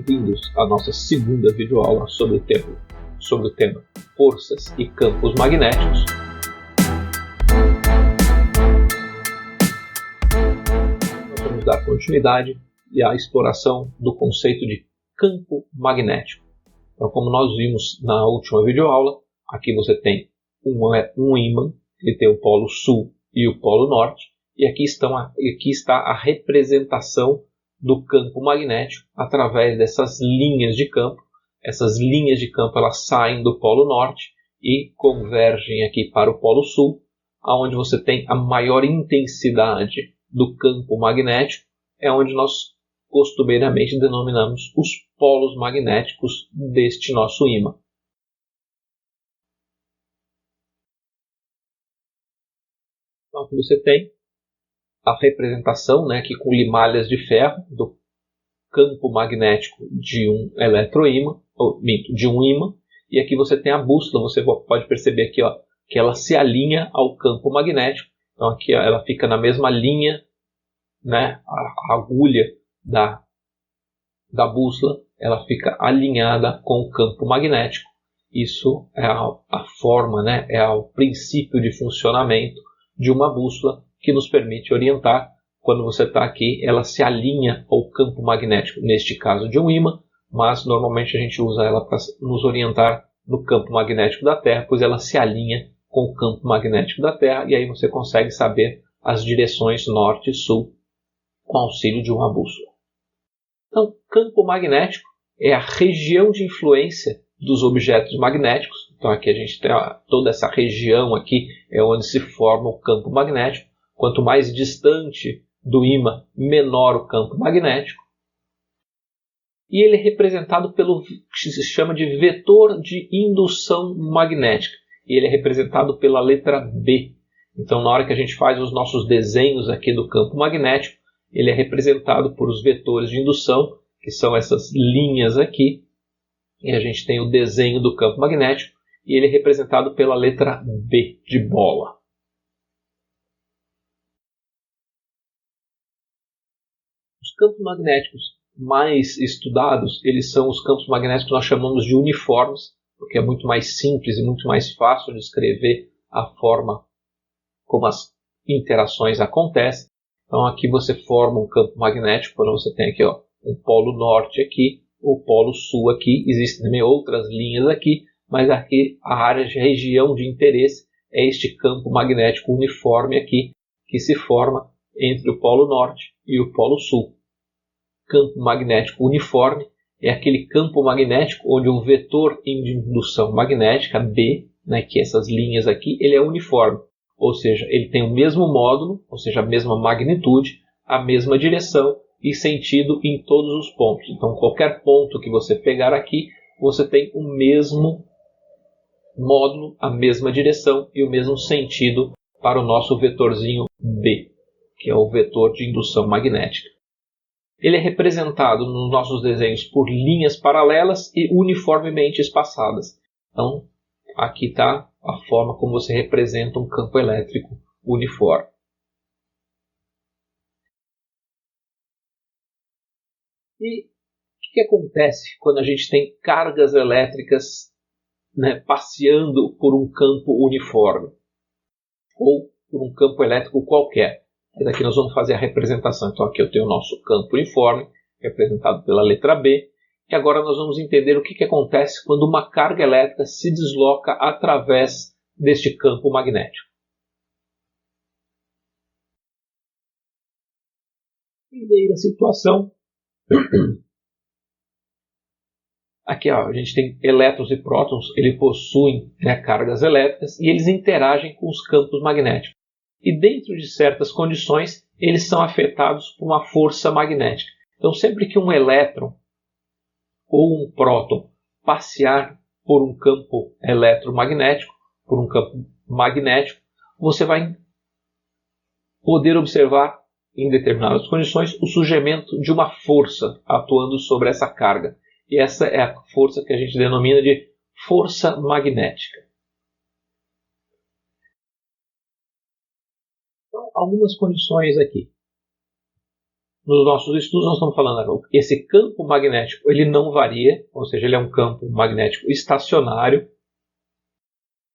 bem-vindos à nossa segunda videoaula sobre o tema forças e campos magnéticos. Nós vamos dar continuidade à exploração do conceito de campo magnético. Então, como nós vimos na última videoaula, aqui você tem um ímã, ele tem o polo sul e o polo norte, e aqui está a representação do campo magnético através dessas linhas de campo. Essas linhas de campo elas saem do polo norte e convergem aqui para o polo sul, onde você tem a maior intensidade do campo magnético, é onde nós costumeiramente denominamos os polos magnéticos deste nosso ímã. Então aqui você tem a representação, aqui com limalhas de ferro do campo magnético de um eletroímã, de um ímã, e aqui você tem a bússola. Você pode perceber aqui, que ela se alinha ao campo magnético. Então aqui ela fica na mesma linha, a agulha da bússola, ela fica alinhada com o campo magnético. Isso é a forma, é o princípio de funcionamento de uma bússola que nos permite orientar. Quando você está aqui, ela se alinha ao campo magnético, neste caso de um ímã, mas normalmente a gente usa ela para nos orientar no campo magnético da Terra, pois ela se alinha com o campo magnético da Terra, e aí você consegue saber as direções norte e sul com auxílio de uma bússola. Então, campo magnético é a região de influência dos objetos magnéticos. Então aqui a gente tem toda essa região aqui, é onde se forma o campo magnético. Quanto mais distante do ímã, menor o campo magnético. E ele é representado pelo que se chama de vetor de indução magnética. E ele é representado pela letra B. Então, na hora que a gente faz os nossos desenhos aqui do campo magnético, ele é representado por os vetores de indução, que são essas linhas aqui. E a gente tem o desenho do campo magnético, e ele é representado pela letra B, de bola. Os campos magnéticos mais estudados, eles são os campos magnéticos que nós chamamos de uniformes, porque é muito mais simples e muito mais fácil de escrever a forma como as interações acontecem. Então aqui você forma um campo magnético, quando você tem aqui um polo norte aqui, o polo sul aqui, existem também outras linhas aqui, mas aqui a área de região de interesse é este campo magnético uniforme aqui, que se forma entre o polo norte e o polo sul. Campo magnético uniforme é aquele campo magnético onde o vetor de indução magnética, B, que é essas linhas aqui, ele é uniforme. Ou seja, ele tem o mesmo módulo, ou seja, a mesma magnitude, a mesma direção e sentido em todos os pontos. Então, qualquer ponto que você pegar aqui, você tem o mesmo módulo, a mesma direção e o mesmo sentido para o nosso vetorzinho B, que é o vetor de indução magnética. Ele é representado nos nossos desenhos por linhas paralelas e uniformemente espaçadas. Então, aqui está a forma como você representa um campo elétrico uniforme. E o que acontece quando a gente tem cargas elétricas passeando por um campo uniforme? Ou por um campo elétrico qualquer? E daqui nós vamos fazer a representação. Então aqui eu tenho o nosso campo uniforme, representado pela letra B. E agora nós vamos entender o que acontece quando uma carga elétrica se desloca através deste campo magnético. Primeira situação. Aqui a gente tem elétrons e prótons, eles possuem cargas elétricas e eles interagem com os campos magnéticos. E dentro de certas condições, eles são afetados por uma força magnética. Então, sempre que um elétron ou um próton passear por um campo eletromagnético, por um campo magnético, você vai poder observar, em determinadas condições, o surgimento de uma força atuando sobre essa carga. E essa é a força que a gente denomina de força magnética. Então, algumas condições aqui. nos nossos estudos nós estamos falando que esse campo magnético ele não varia, ou seja, ele é um campo magnético estacionário.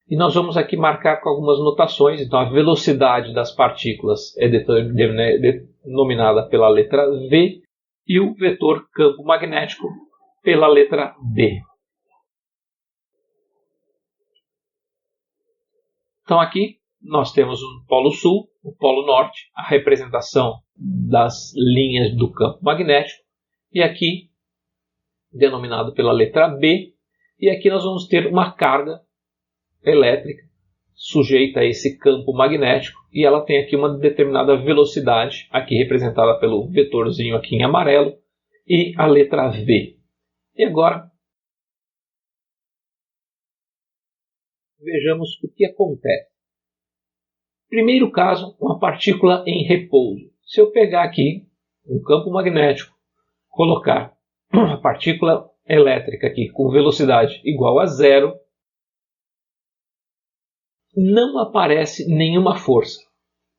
E nós vamos aqui marcar com algumas notações. Então, a velocidade das partículas é denominada pela letra V e o vetor campo magnético pela letra D. Então, aqui nós temos o polo sul, o polo norte, a representação das linhas do campo magnético. E aqui, denominado pela letra B. E aqui nós vamos ter uma carga elétrica sujeita a esse campo magnético e ela tem aqui uma determinada velocidade, aqui representada pelo vetorzinho aqui em amarelo, e a letra V. E agora vejamos o que acontece. Primeiro caso, uma partícula em repouso. Se eu pegar aqui um campo magnético, colocar a partícula elétrica aqui com velocidade igual a zero, não aparece nenhuma força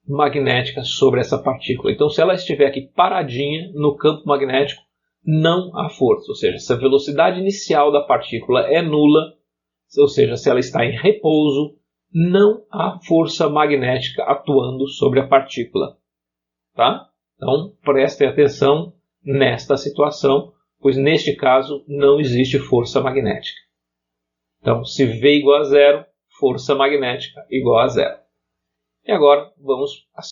magnética sobre essa partícula. Então, se ela estiver aqui paradinha no campo magnético, não há força. Ou seja, se a velocidade inicial da partícula é nula, ou seja, se ela está em repouso, não há força magnética atuando sobre a partícula. Tá? Então, prestem atenção nesta situação, pois neste caso não existe força magnética. Então, se V igual a zero, força magnética igual a zero. E agora vamos à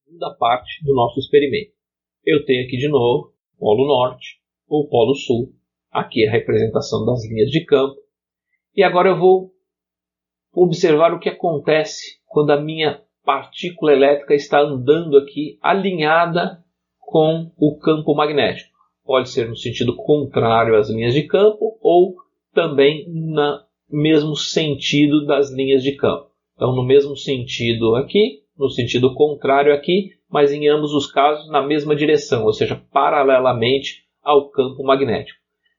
segunda parte do nosso experimento. Eu tenho aqui de novo o polo norte ou polo sul. Aqui a representação das linhas de campo. E agora eu vou observar o que acontece quando a minha partícula elétrica está andando aqui alinhada com o campo magnético. Pode ser no sentido contrário às linhas de campo ou também no mesmo sentido das linhas de campo. Então, no mesmo sentido aqui, no sentido contrário aqui, mas em ambos os casos na mesma direção, ou seja, paralelamente ao campo magnético.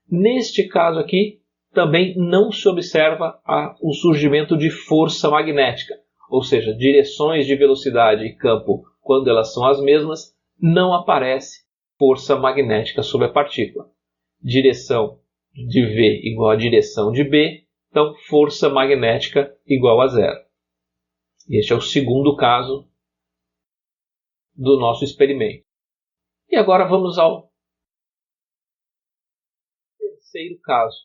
Neste caso aqui, também não se observa o surgimento de força magnética, ou seja, direções de velocidade e campo, quando elas são as mesmas, não aparece força magnética sobre a partícula. Direção de V igual a direção de B, então força magnética igual a zero. Este é o segundo caso do nosso experimento. E agora vamos ao terceiro caso,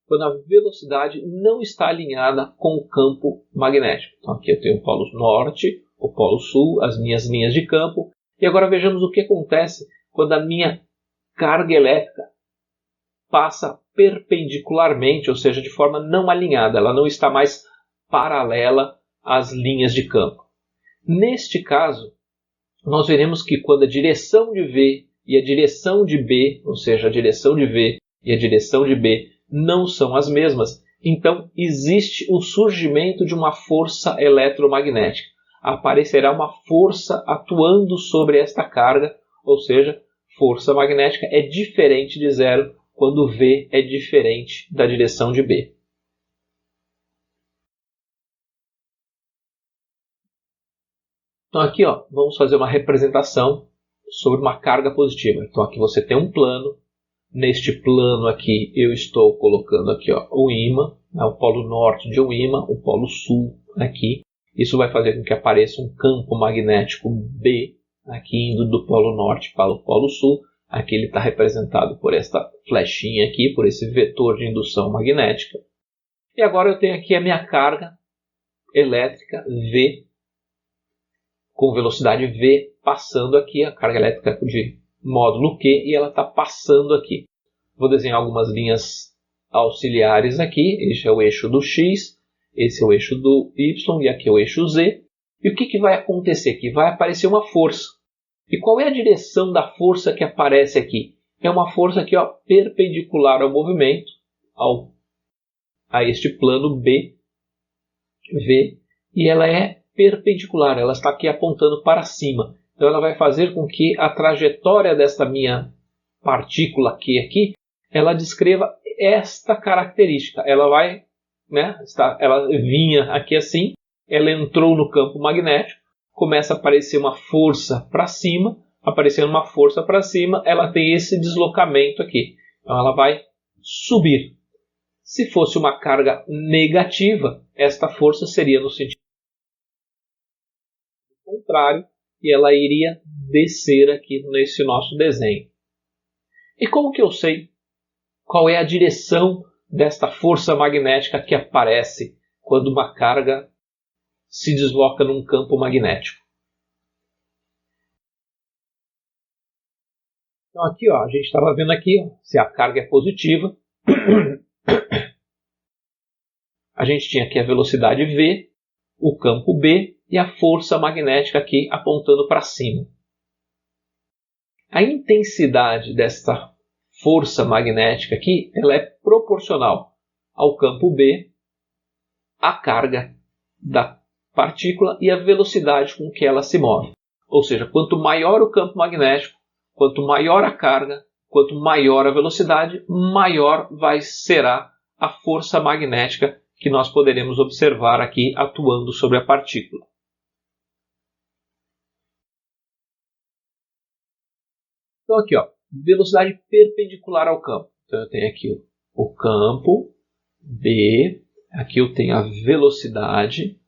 quando a velocidade não está alinhada com o campo magnético. Então aqui eu tenho o polo norte, o polo sul, as minhas linhas de campo. E agora vejamos o que acontece quando a minha carga elétrica passa perpendicularmente, ou seja, de forma não alinhada. Ela não está mais paralela às linhas de campo. Neste caso, nós veremos que quando a direção de V e a direção de B, ou seja, a direção de V e a direção de B, não são as mesmas, então existe o surgimento de uma força eletromagnética. Aparecerá uma força atuando sobre esta carga, ou seja, força magnética é diferente de zero quando V é diferente da direção de B. Então aqui vamos fazer uma representação sobre uma carga positiva. Então aqui você tem um plano. Neste plano aqui eu estou colocando aqui o ímã, o polo norte de um ímã, o polo sul aqui. Isso vai fazer com que apareça um campo magnético B, aqui indo do polo norte para o polo sul. Aqui ele está representado por esta flechinha aqui, por esse vetor de indução magnética. E agora eu tenho aqui a minha carga elétrica V, com velocidade V, passando aqui, a carga elétrica de módulo Q, e ela está passando aqui. Vou desenhar algumas linhas auxiliares aqui. Este é o eixo do X, esse é o eixo do Y, e aqui é o eixo Z. E o que vai acontecer aqui? Vai aparecer uma força. E qual é a direção da força que aparece aqui? É uma força aqui perpendicular ao movimento, a este plano B, V, e ela é perpendicular, ela está aqui apontando para cima. Então ela vai fazer com que a trajetória desta minha partícula aqui, ela descreva esta característica. Ela ela vinha aqui assim, ela entrou no campo magnético. começa a aparecer uma força para cima. Aparecendo uma força para cima, ela tem esse deslocamento aqui. Então ela vai subir. Se fosse uma carga negativa, esta força seria no sentido contrário e ela iria descer aqui nesse nosso desenho. E como que eu sei qual é a direção desta força magnética que aparece quando uma carga se desloca num campo magnético? Então aqui, ó, a gente estava vendo aqui, ó, se a carga é positiva, a gente tinha aqui a velocidade v, o campo B e a força magnética aqui apontando para cima. A intensidade desta força magnética aqui, ela é proporcional ao campo B, à carga da partícula e à velocidade com que ela se move. Ou seja, quanto maior o campo magnético, quanto maior a carga, quanto maior a velocidade, maior será a força magnética que nós poderemos observar aqui atuando sobre a partícula. Então aqui, ó, velocidade perpendicular ao campo. Então eu tenho aqui o campo B, aqui eu tenho a velocidade,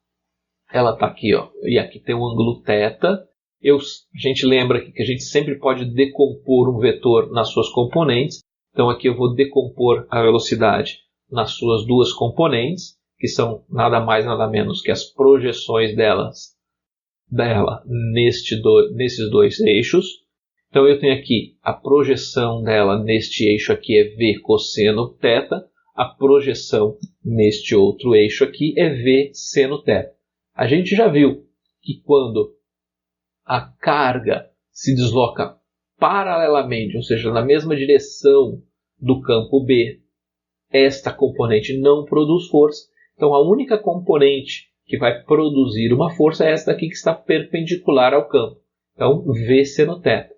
ela está aqui, ó, e aqui tem o ângulo θ. A gente lembra que a gente sempre pode decompor um vetor nas suas componentes. Então aqui eu vou decompor a velocidade nas suas duas componentes, que são nada mais nada menos que as projeções dela nesses dois eixos. Então eu tenho aqui a projeção dela neste eixo aqui é v cosseno θ, a projeção neste outro eixo aqui é v seno θ. A gente já viu que quando a carga se desloca paralelamente, ou seja, na mesma direção do campo B, esta componente não produz força. Então a única componente que vai produzir uma força é esta aqui que está perpendicular ao campo. Então V seno θ.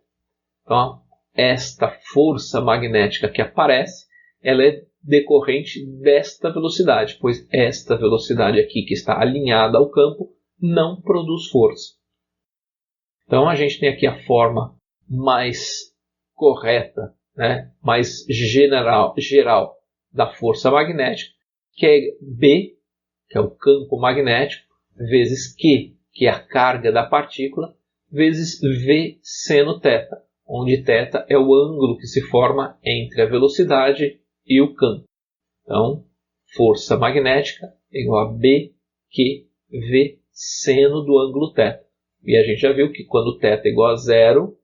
Então esta força magnética que aparece, ela é decorrente desta velocidade, pois esta velocidade aqui que está alinhada ao campo não produz força. Então a gente tem aqui a forma mais correta, né, mais geral da força magnética, que é B, que é o campo magnético, vezes Q, que é a carga da partícula, vezes V seno θ, onde θ é o ângulo que se forma entre a velocidade e o campo. Então, força magnética é igual a B, Q, V seno do ângulo θ. E a gente já viu que quando θ é igual a zero,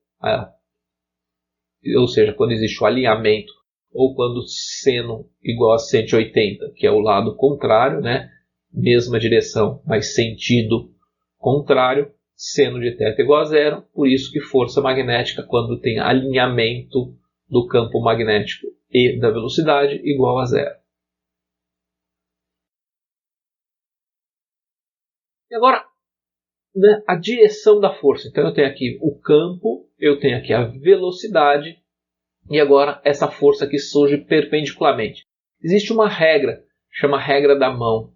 ou seja, quando existe o alinhamento, ou quando seno igual a 180, que é o lado contrário, né? Mesma direção, mas sentido contrário, seno de θ é igual a zero, por isso que força magnética, quando tem alinhamento do campo magnético e da velocidade, igual a zero. E agora, né, a direção da força. Então eu tenho aqui o campo, eu tenho aqui a velocidade e agora essa força que surge perpendicularmente. Existe uma regra, chama regra da mão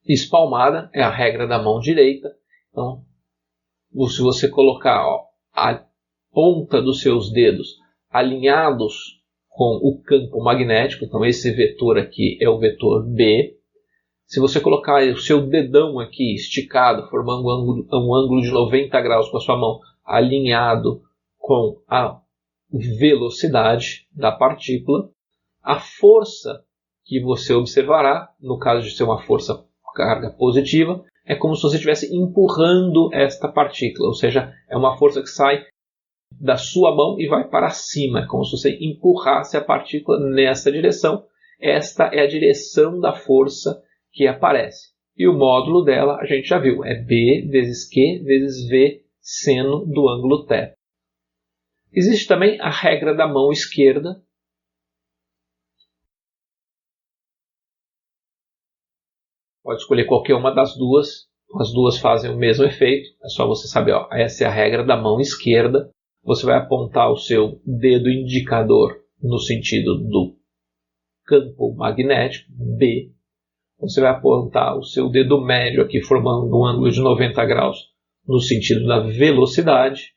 espalmada, é a regra da mão direita. Então, se você colocar a ponta dos seus dedos alinhados com o campo magnético, então esse vetor aqui é o vetor B. Se você colocar o seu dedão aqui esticado, formando um ângulo de 90 graus com a sua mão alinhado com a velocidade da partícula, a força que você observará, no caso de ser uma força carga positiva, é como se você estivesse empurrando esta partícula, ou seja, é uma força que sai da sua mão e vai para cima, é como se você empurrasse a partícula nessa direção. Esta é a direção da força que aparece. E o módulo dela a gente já viu, é B vezes Q vezes V seno do ângulo θ. Existe também a regra da mão esquerda. Pode escolher qualquer uma das duas. As duas fazem o mesmo efeito. É só você saber, ó, essa é a regra da mão esquerda. Você vai apontar o seu dedo indicador no sentido do campo magnético, B. Você vai apontar o seu dedo médio aqui, formando um ângulo de 90 graus no sentido da velocidade,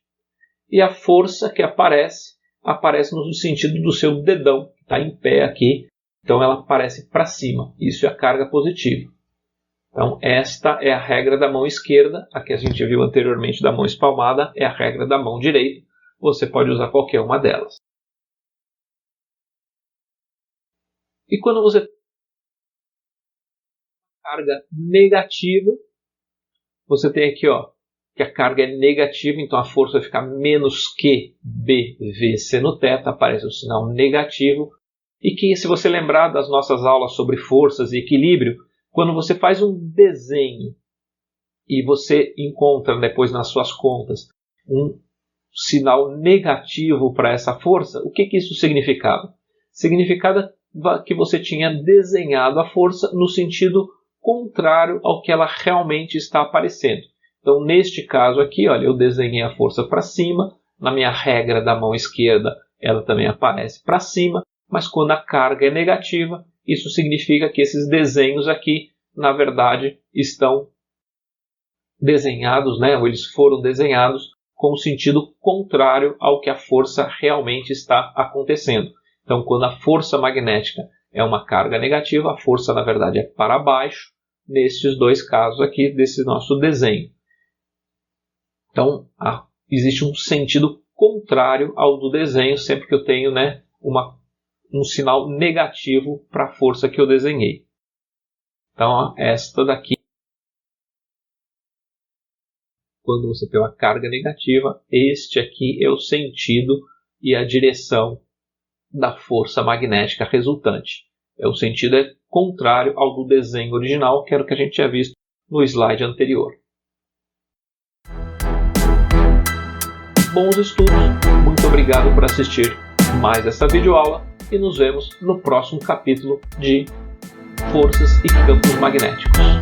e a força que aparece no sentido do seu dedão, que está em pé aqui, então ela aparece para cima, isso é a carga positiva. Então esta é a regra da mão esquerda, a que a gente viu anteriormente da mão espalmada é a regra da mão direita, você pode usar qualquer uma delas. E quando você tem carga negativa, você tem aqui que a carga é negativa, então a força vai ficar menos que BVC no θ, aparece o sinal negativo. E que, se você lembrar das nossas aulas sobre forças e equilíbrio, quando você faz um desenho e você encontra depois nas suas contas um sinal negativo para essa força, o que isso significava? Significava que você tinha desenhado a força no sentido contrário ao que ela realmente está aparecendo. Então, neste caso aqui, olha, eu desenhei a força para cima, na minha regra da mão esquerda ela também aparece para cima, mas quando a carga é negativa, isso significa que esses desenhos aqui, na verdade, estão desenhados, ou eles foram desenhados com o sentido contrário ao que a força realmente está acontecendo. Então, quando a força magnética é uma carga negativa, a força, na verdade, é para baixo, nestes dois casos aqui desse nosso desenho. Então, existe um sentido contrário ao do desenho, sempre que eu tenho um sinal negativo para a força que eu desenhei. Então, esta daqui, quando você tem uma carga negativa, este aqui é o sentido e a direção da força magnética resultante. O sentido é contrário ao do desenho original, que era o que a gente tinha visto no slide anterior. Bons estudos, muito obrigado por assistir mais essa videoaula e nos vemos no próximo capítulo de Forças e Campos Magnéticos.